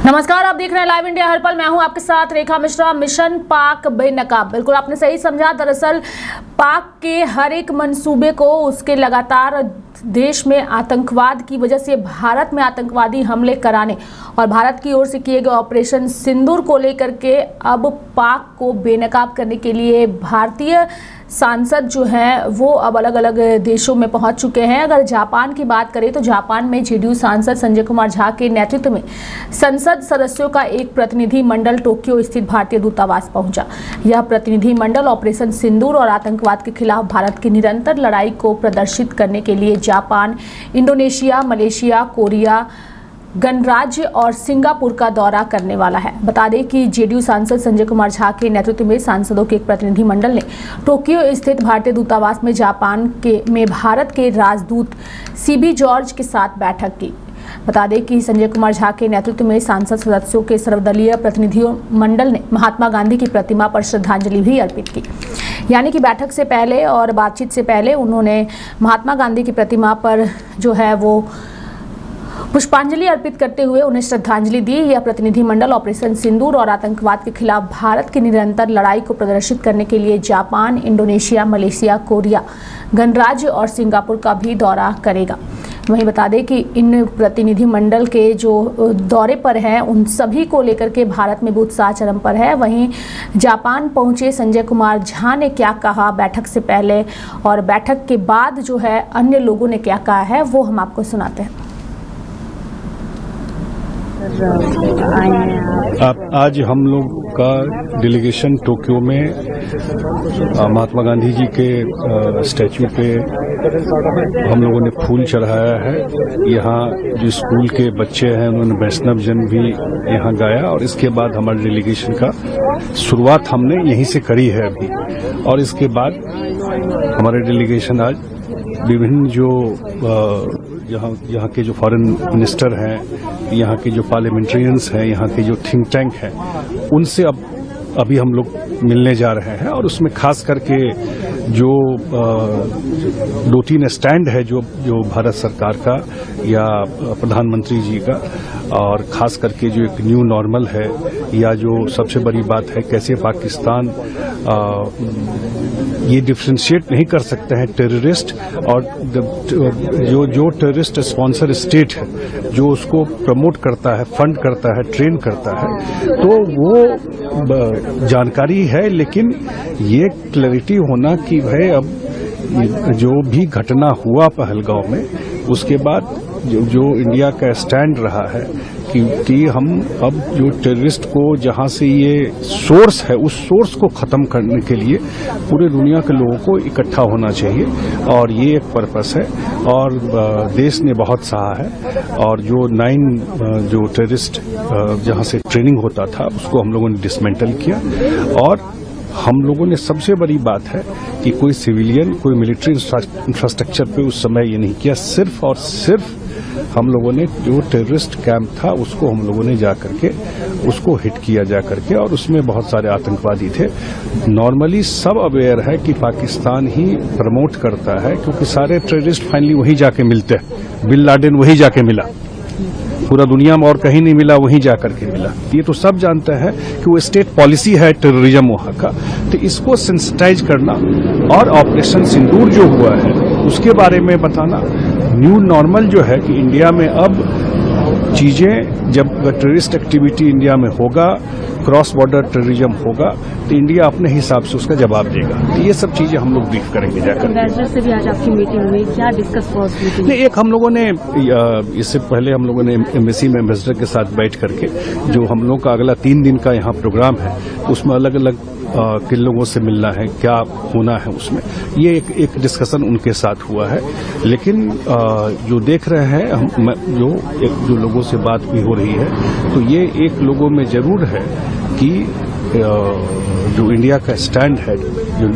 नमस्कार, आप देख रहे हैं लाइव इंडिया हर पल। मैं हूं आपके साथ रेखा मिश्रा। मिशन पाक बेनकाब, बिल्कुल आपने सही समझा। दरअसल पाक के हर एक मंसूबे को उसके लगातार देश में आतंकवाद की वजह से भारत में आतंकवादी हमले कराने और भारत की ओर से किए गए ऑपरेशन सिंदूर को लेकर के अब पाक को बेनकाब करने के लिए भारतीय सांसद जो हैं वो अब अलग अलग देशों में पहुंच चुके हैं। अगर जापान की बात करें तो जापान में जेडीयू सांसद संजय कुमार झा के नेतृत्व में संसद सदस्यों का एक प्रतिनिधि मंडल टोक्यो स्थित भारतीय दूतावास पहुंचा। यह प्रतिनिधि मंडल ऑपरेशन सिंदूर और आतंकवाद के खिलाफ भारत की निरंतर लड़ाई को प्रदर्शित करने के लिए जापान, इंडोनेशिया, मलेशिया, कोरिया, गणराज्य और सिंगापुर का दौरा करने वाला है। बता दें कि जेडीयू सांसद संजय कुमार झा के नेतृत्व में सांसदों के एक प्रतिनिधि मंडल ने टोक्यो स्थित भारतीय दूतावास में जापान में भारत के राजदूत सीबी जॉर्ज के साथ बैठक की। बता दें कि संजय कुमार झा के नेतृत्व में सांसद सदस्यों के सर्वदलीय प्रतिनिधियों मंडल ने महात्मा गांधी की प्रतिमा पर श्रद्धांजलि भी अर्पित की। यानी कि बैठक से पहले और बातचीत से पहले उन्होंने महात्मा गांधी की प्रतिमा पर जो है वो पुष्पांजलि अर्पित करते हुए उन्हें श्रद्धांजलि दी। यह प्रतिनिधिमंडल ऑपरेशन सिंदूर और आतंकवाद के खिलाफ भारत की निरंतर लड़ाई को प्रदर्शित करने के लिए जापान, इंडोनेशिया, मलेशिया, कोरिया, गणराज्य और सिंगापुर का भी दौरा करेगा। वहीं बता दें कि इन प्रतिनिधिमंडल के जो दौरे पर हैं उन सभी को लेकर के भारत में भी उत्साह चरम पर है। वहीं जापान पहुंचे संजय कुमार झा ने क्या कहा बैठक से पहले और बैठक के बाद जो है अन्य लोगों ने क्या कहा है वो हम आपको सुनाते हैं। आज हम लोग का डेलीगेशन टोक्यो में महात्मा गांधी जी के स्टैच्यू पे हम लोगों ने फूल चढ़ाया है। यहाँ जो स्कूल के बच्चे हैं उन्होंने वैष्णव जन भी यहाँ गाया और इसके बाद हमारे डेलीगेशन का शुरुआत हमने यहीं से करी है अभी। और इसके बाद हमारे डेलीगेशन आज विभिन्न जो यहाँ के जो फॉरेन मिनिस्टर हैं, यहाँ के जो पार्लियामेंट्रियंस हैं, यहाँ के जो थिंक टैंक हैं, उनसे अभी हम लोग मिलने जा रहे हैं। और उसमें खास करके जो 2-3 स्टैंड है जो भारत सरकार का या प्रधानमंत्री जी का, और खास करके जो एक न्यू नॉर्मल है या जो सबसे बड़ी बात है कैसे पाकिस्तान ये डिफ्रेंशिएट नहीं कर सकते हैं टेररिस्ट और जो टेररिस्ट स्पॉन्सर स्टेट है जो उसको प्रमोट करता है, फंड करता है, ट्रेन करता है, तो वो जानकारी है। लेकिन ये क्लैरिटी होना कि भाई अब जो भी घटना हुआ पहलगांव में उसके बाद जो इंडिया का स्टैंड रहा है कि हम अब जो टेररिस्ट को जहां से ये सोर्स है उस सोर्स को खत्म करने के लिए पूरे दुनिया के लोगों को इकट्ठा होना चाहिए और ये एक पर्पस है। और देश ने बहुत सहा है और जो 9 जो टेररिस्ट जहां से ट्रेनिंग होता था उसको हम लोगों ने डिसमेंटल किया। और हम लोगों ने सबसे बड़ी बात है कि कोई सिविलियन, कोई मिलिट्री इंफ्रास्ट्रक्चर पे उस समय ये नहीं किया। सिर्फ और सिर्फ हम लोगों ने जो टेररिस्ट कैंप था उसको हम लोगों ने जा करके उसको हिट किया जा करके, और उसमें बहुत सारे आतंकवादी थे। नॉर्मली सब अवेयर है कि पाकिस्तान ही प्रमोट करता है क्योंकि सारे टेररिस्ट फाइनली वहीं जाके मिलते हैं। बिन लादेन वहीं जाके मिला, पूरा दुनिया में और कहीं नहीं मिला, वहीं जाकर के मिला। ये तो सब जानते हैं कि वो स्टेट पॉलिसी है टेररिज्म वहां का। तो इसको सेंसिटाइज करना और ऑपरेशन सिंदूर जो हुआ है उसके बारे में बताना, न्यू नॉर्मल जो है कि इंडिया में अब चीजें जब टेररिस्ट एक्टिविटी इंडिया में होगा, क्रॉस बॉर्डर टेररिज्म होगा तो इंडिया अपने हिसाब से उसका जवाब देगा। तो ये सब चीजें हम लोग ब्रीफ करेंगे जाकर। एम्बेसडर से भी आज आपकी मीटिंग हुई, क्या डिस्कस हुआ उस मीटिंग में? एक हम लोगों ने इससे पहले हम लोगों ने एम्बेसी में एम्बेसडर के साथ बैठ करके जो हम लोग का अगला 3 दिन का यहाँ प्रोग्राम है उसमें अलग अलग किन लोगों से मिलना है, क्या होना है उसमें, ये एक डिस्कशन उनके साथ हुआ है। लेकिन जो देख रहे हैं हम जो लोगों से बात भी हो रही है तो ये एक लोगों में जरूर है कि जो इंडिया का स्टैंड है जो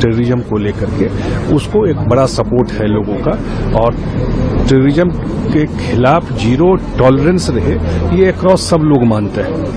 टेररिज्म को लेकर के उसको एक बड़ा सपोर्ट है लोगों का और टेररिज्म के खिलाफ जीरो टॉलरेंस रहे, ये अक्रॉस सब लोग मानते हैं।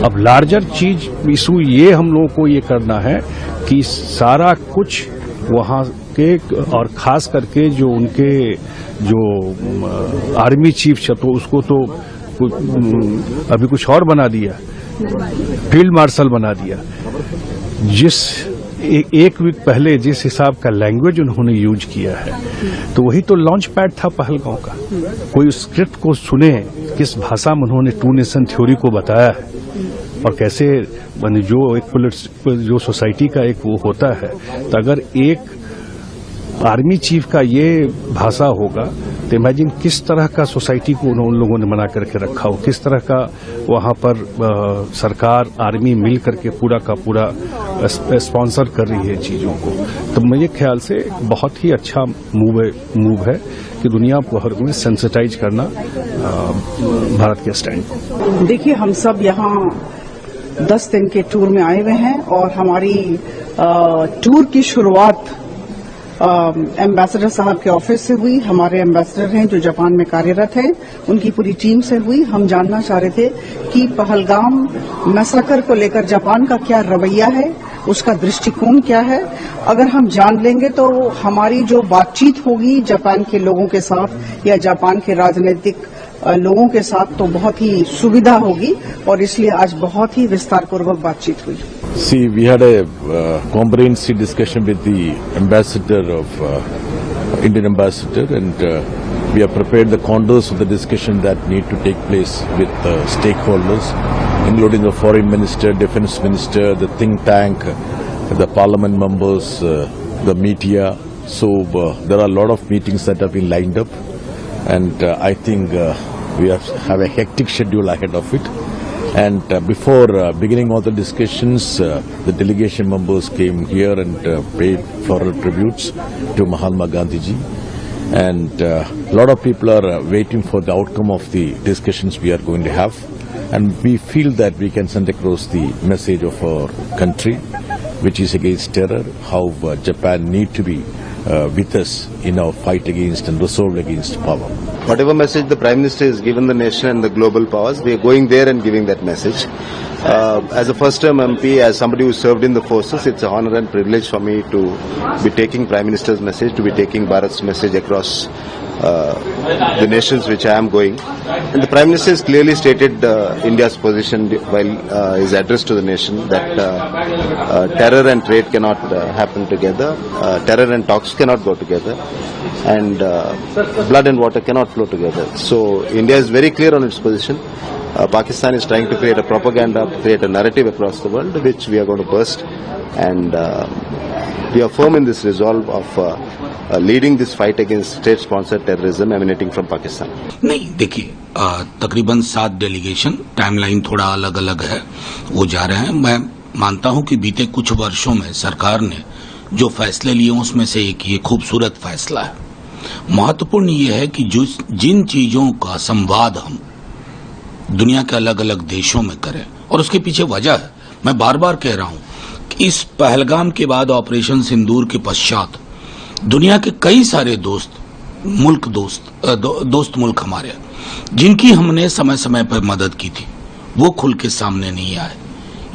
अब लार्जर चीज इशू ये हम लोगों को ये करना है कि सारा कुछ वहां के और खास करके जो उनके जो आर्मी चीफ तो उसको तो अभी कुछ और बना दिया, फील्ड मार्शल बना दिया। जिस एक वीक पहले जिस हिसाब का लैंग्वेज उन्होंने यूज किया है, तो वही तो लॉन्च पैड था पहलगांव का। कोई स्क्रिप्ट को सुने, किस भाषा में उन्होंने टू नेशन थ्योरी को बताया है, और कैसे जो एक जो सोसाइटी का एक वो होता है, तो अगर एक आर्मी चीफ का ये भाषा होगा तो इमेजिन किस तरह का सोसाइटी को उन लोगों ने बना करके रखा हो, किस तरह का वहां पर सरकार आर्मी मिल करके पूरा का पूरा स्पॉन्सर कर रही है चीजों को। तो मेरे ख्याल से बहुत ही अच्छा मूव है कि दुनिया भर में सेंसिटाइज करना भारत के स्टैंड को। देखिए, हम सब यहाँ 10 दिन के टूर में आए हुए हैं और हमारी टूर की शुरुआत एम्बेसडर साहब के ऑफिस से हुई। हमारे एम्बेसडर हैं जो जापान में कार्यरत हैं, उनकी पूरी टीम से हुई। हम जानना चाह रहे थे कि पहलगाम मैसेकर को लेकर जापान का क्या रवैया है, उसका दृष्टिकोण क्या है। अगर हम जान लेंगे तो हमारी जो बातचीत होगी जापान के लोगों के साथ या जापान के राजनीतिक लोगों के साथ, तो बहुत ही सुविधा होगी, और इसलिए आज बहुत ही विस्तारपूर्वक बातचीत हुई। See, we had a comprehensive discussion with the ambassador of Indian ambassador, and we have prepared the contours of the discussion that need to take place with stakeholders, including the foreign minister, defense minister, the think tank, the parliament members, the media. So there are a lot of meetings that have been lined up, and I think we have a hectic schedule ahead of it. And before beginning all the discussions, the delegation members came here and paid floral tributes to Mahatma Gandhi ji. And a lot of people are waiting for the outcome of the discussions we are going to have. And we feel that we can send across the message of our country, which is against terror, how Japan need to be with us in our fight against and resolve against power. Whatever message the Prime Minister has given the nation and the global powers, we are going there and giving that message. As a first-term MP, as somebody who served in the forces, it's an honor and privilege for me to be taking Prime Minister's message, to be taking Bharat's message across the nations which I am going. And the Prime Minister has clearly stated India's position while his address to the nation, that terror and trade cannot happen together, terror and talks cannot go together, and blood and water cannot flow together. So India is very clear on its position. Pakistan is trying to create a propaganda, create a narrative across the world, which we are going to burst, and we are firm in this resolve of leading this fight against state-sponsored terrorism emanating from Pakistan. नहीं, देखिए, तकरीबन 7 delegation, timeline थोड़ा अलग अलग है, वो जा रहे हैं। मैं मानता हूं कि बीते कुछ वर्षों में सरकार ने जो फैसले लिए उसमें से एक ये खूबसूरत फैसला है। महत्वपूर्ण ये है कि जिन चीजों का संवाद हम दुनिया के अलग अलग देशों में करें, और उसके पीछे वजह है, मैं बार बार कह रहा हूं कि इस पहलगाम के बाद ऑपरेशन सिंदूर के पश्चात दुनिया के कई सारे दोस्त मुल्क हमारे, जिनकी हमने समय समय पर मदद की थी, वो खुल के सामने नहीं आए।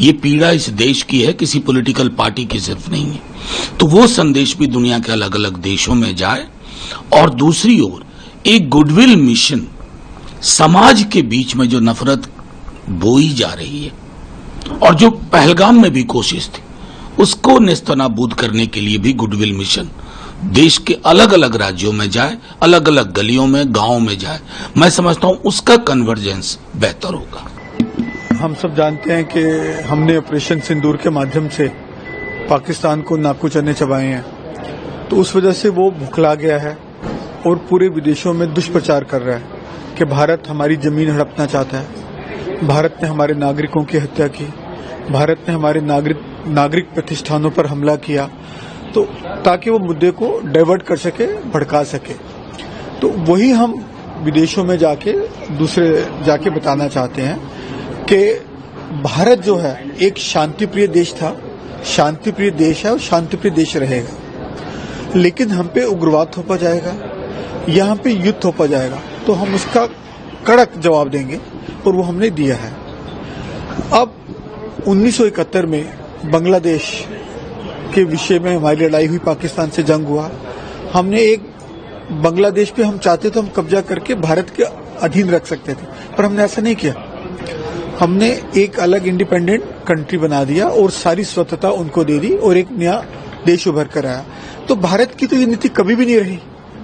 ये पीड़ा इस देश की है, किसी पॉलिटिकल पार्टी की सिर्फ नहीं है। तो वो संदेश भी दुनिया के अलग अलग देशों में जाए, और दूसरी ओर एक गुडविल मिशन, समाज के बीच में जो नफरत बोई जा रही है और जो पहलगाम में भी कोशिश थी, उसको नेस्तनाबूद करने के लिए भी गुडविल मिशन देश के अलग अलग राज्यों में जाए, अलग अलग गलियों में, गांवों में जाए। मैं समझता हूं उसका कन्वर्जेंस बेहतर होगा। हम सब जानते हैं कि हमने ऑपरेशन सिंदूर के माध्यम से पाकिस्तान को नाकू चने चबाए हैं, तो उस वजह से वो भुखला गया है और पूरे विदेशों में दुष्प्रचार कर रहा है कि भारत हमारी जमीन हड़पना चाहता है, भारत ने हमारे नागरिकों की हत्या की, भारत ने हमारे नागरिक प्रतिष्ठानों पर हमला किया, तो ताकि वो मुद्दे को डाइवर्ट कर सके, भड़का सके। तो वही हम विदेशों में जाके बताना चाहते हैं कि भारत जो है एक शांतिप्रिय देश था, शांतिप्रिय देश है और शांतिप्रिय देश रहेगा। लेकिन हम पे उग्रवाद थोपा जाएगा, यहाँ पे युद्ध थोपा जाएगा, तो हम उसका कड़क जवाब देंगे, और वो हमने दिया है। अब 1971 में बांग्लादेश के विषय में हमारी लड़ाई हुई, पाकिस्तान से जंग हुआ, हमने एक बांग्लादेश पे हम चाहते तो हम कब्जा करके भारत के अधीन रख सकते थे, पर हमने ऐसा नहीं किया। हमने एक अलग इंडिपेंडेंट कंट्री बना दिया और सारी स्वतंत्रता उनको दे दी और एक नया देश उभर कर आया। तो भारत की तो ये नीति कभी भी नहीं रही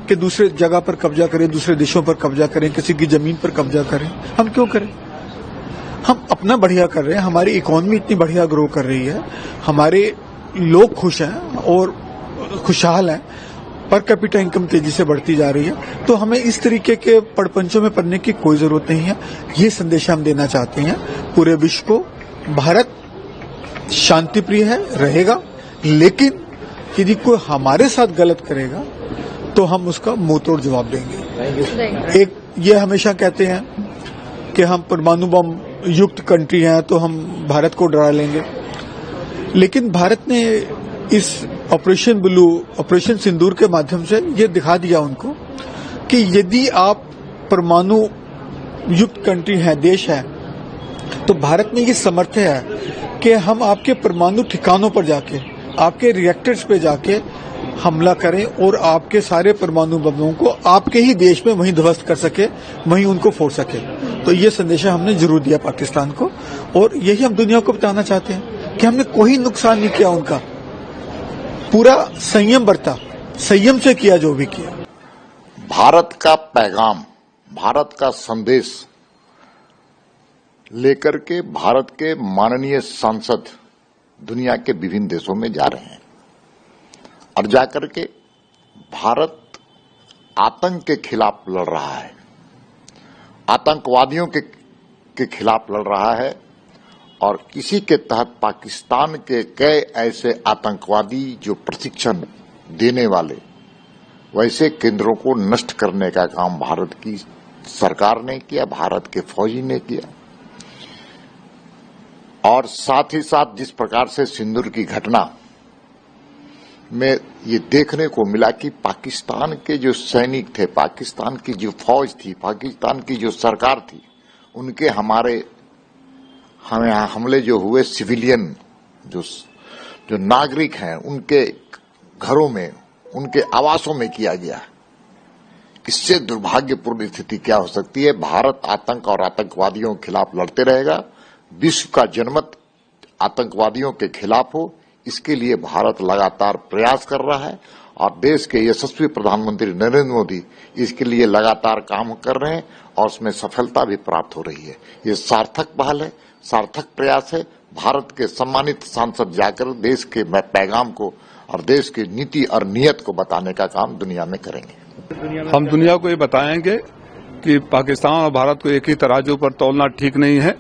कि दूसरे जगह पर कब्जा करें, दूसरे देशों पर कब्जा करें, किसी की जमीन पर कब्जा करें। हम क्यों करें? हम अपना बढ़िया कर रहे हैं, हमारी इकोनॉमी इतनी बढ़िया ग्रो कर रही है, हमारे लोग खुश हैं और खुशहाल हैं, पर कैपिटा इनकम तेजी से बढ़ती जा रही है। तो हमें इस तरीके के पड़पंचों में पड़ने की कोई जरूरत नहीं है। ये संदेश हम देना चाहते हैं पूरे विश्व को। भारत शांतिप्रिय है, रहेगा, लेकिन यदि कोई हमारे साथ गलत करेगा तो हम उसका मुंहतोड़ जवाब देंगे। एक ये हमेशा कहते हैं कि हम परमाणु बम युक्त कंट्री हैं तो हम भारत को डरा लेंगे, लेकिन भारत ने इस ऑपरेशन ब्लू, ऑपरेशन सिंदूर के माध्यम से ये दिखा दिया उनको कि यदि आप परमाणु युक्त कंट्री हैं, देश है, तो भारत में ये समर्थ है कि हम आपके परमाणु ठिकानों पर जाके, आपके रिएक्टर्स पे जाके हमला करें और आपके सारे परमाणु बमों को आपके ही देश में वहीं ध्वस्त कर सके, वहीं उनको फोड़ सके। तो ये संदेशा हमने जरूर दिया पाकिस्तान को, और यही हम दुनिया को बताना चाहते हैं कि हमने कोई नुकसान नहीं किया उनका, पूरा संयम बरता, संयम से किया जो भी किया। भारत का पैगाम, भारत का संदेश लेकर के भारत के माननीय सांसद दुनिया के विभिन्न देशों में जा रहे हैं और जाकर के भारत आतंक के खिलाफ लड़ रहा है, आतंकवादियों के खिलाफ लड़ रहा है, और इसी के तहत पाकिस्तान के कई ऐसे आतंकवादी जो प्रशिक्षण देने वाले वैसे केंद्रों को नष्ट करने का काम भारत की सरकार ने किया, भारत के फौजी ने किया। और साथ ही साथ जिस प्रकार से सिंदूर की घटना में ये देखने को मिला कि पाकिस्तान के जो सैनिक थे, पाकिस्तान की जो फौज थी, पाकिस्तान की जो सरकार थी, उनके हमें हमले जो हुए सिविलियन जो नागरिक हैं उनके घरों में, उनके आवासों में किया गया। इससे दुर्भाग्यपूर्ण स्थिति क्या हो सकती है? भारत आतंक और आतंकवादियों के खिलाफ लड़ते रहेगा। विश्व का जनमत आतंकवादियों के खिलाफ हो, इसके लिए भारत लगातार प्रयास कर रहा है और देश के यशस्वी प्रधानमंत्री नरेंद्र मोदी इसके लिए लगातार काम कर रहे हैं और उसमें सफलता भी प्राप्त हो रही है। ये सार्थक पहल है, सार्थक प्रयास है। भारत के सम्मानित सांसद जाकर देश के पैगाम को और देश की नीति और नीयत को बताने का काम दुनिया में करेंगे। हम दुनिया को ये बताएंगे कि पाकिस्तान और भारत को एक ही तराजू पर तौलना ठीक नहीं है।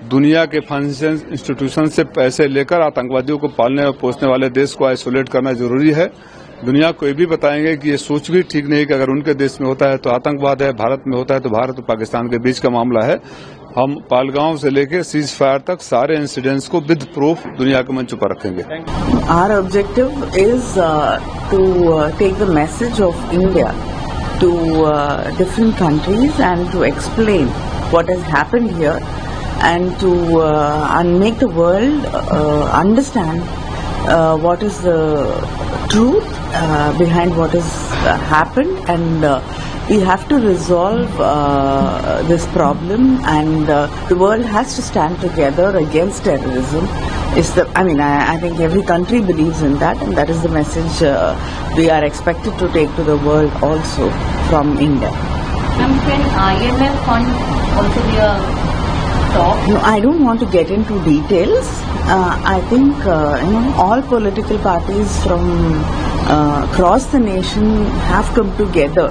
दुनिया के फाइनेंशियल इंस्टीट्यूशन से पैसे लेकर आतंकवादियों को पालने और पोसने वाले देश को आइसोलेट करना जरूरी है। दुनिया को ये भी बताएंगे कि ये सोच भी ठीक नहीं कि अगर उनके देश में होता है तो आतंकवाद है, भारत में होता है तो भारत और पाकिस्तान के बीच का मामला है। हम पालगांव से लेकर सीज फायर तक सारे इंसिडेंट्स को विद प्रूफ दुनिया के मंच पर रखेंगे। Our objective is to take the message of India to different countries and to explain what has happened here and to and make the world understand what is the truth behind what has happened, and we have to resolve this problem, and the world has to stand together against terrorism. I think every country believes in that, and that is the message we are expected to take to the world also from India. Can IMF fund also be a talk? No, I don't want to get into details. I think all political parties from across the nation have come together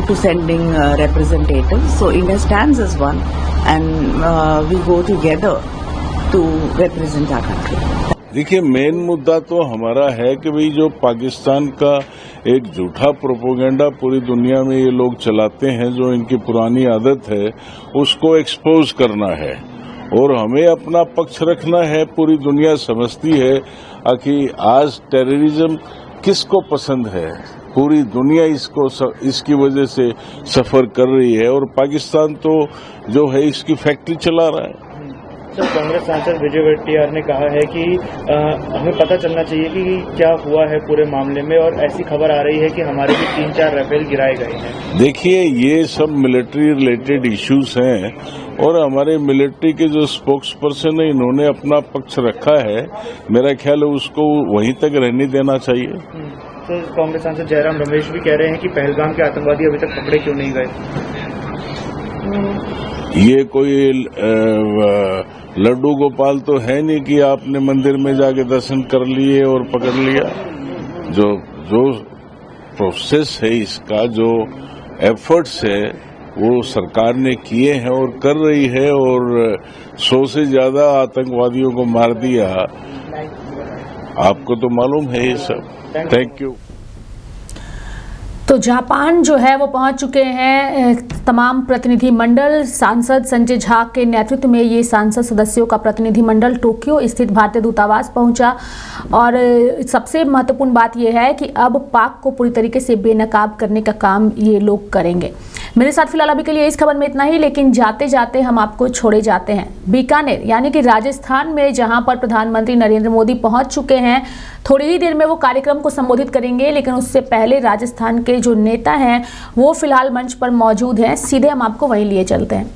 to sending representatives. So India stands as one, and we go together to represent our country. देखिए, main मुद्दा तो हमारा है कि भाई जो पाकिस्तान का एक झूठा प्रोपोगेंडा पूरी दुनिया में ये लोग चलाते हैं, जो इनकी पुरानी आदत है, उसको एक्सपोज करना है और हमें अपना पक्ष रखना है। पूरी दुनिया समझती है कि आज टेररिज्म किसको पसंद है, पूरी दुनिया इसकी वजह से सफर कर रही है और पाकिस्तान तो जो है इसकी फैक्ट्री चला रहा है। सर, कांग्रेस सांसद विजय वड़टियार ने कहा है कि हमें पता चलना चाहिए कि क्या हुआ है पूरे मामले में, और ऐसी खबर आ रही है कि हमारे भी 3-4 राफेल गिराए गए हैं। देखिए, ये सब मिलिट्री रिलेटेड इश्यूज हैं और हमारे मिलिट्री के जो स्पोक्स पर्सन है इन्होंने अपना पक्ष रखा है। मेरा ख्याल है उसको वहीं तक रहने देना चाहिए। तो कांग्रेस सांसद जयराम रमेश भी कह रहे हैं कि पहलगाम के आतंकवादी अभी तक पकड़े क्यों नहीं गए। ये कोई लड्डू गोपाल तो है नहीं कि आपने मंदिर में जाके दर्शन कर लिए और पकड़ लिया। जो प्रोसेस है इसका, जो एफर्ट्स है वो सरकार ने किए हैं और कर रही है, और 100 से ज्यादा आतंकवादियों को मार दिया। आपको तो मालूम है ये सब। Thank you. तो जापान जो है वो पहुंच चुके हैं तमाम प्रतिनिधि मंडल। सांसद संजय झा के नेतृत्व में ये सांसद सदस्यों का प्रतिनिधि मंडल टोक्यो स्थित भारतीय दूतावास पहुंचा। और सबसे महत्वपूर्ण बात यह है कि अब पाक को पूरी तरीके से बेनकाब करने का काम ये लोग करेंगे। मेरे साथ फिलहाल अभी के लिए इस खबर में इतना ही, लेकिन जाते जाते हम आपको छोड़े जाते हैं बीकानेर यानी कि राजस्थान में, जहां पर प्रधानमंत्री नरेंद्र मोदी पहुंच चुके हैं। थोड़ी ही देर में वो कार्यक्रम को संबोधित करेंगे, लेकिन उससे पहले राजस्थान के जो नेता हैं वो फिलहाल मंच पर मौजूद हैं। सीधे हम आपको वहीं लिए चलते हैं।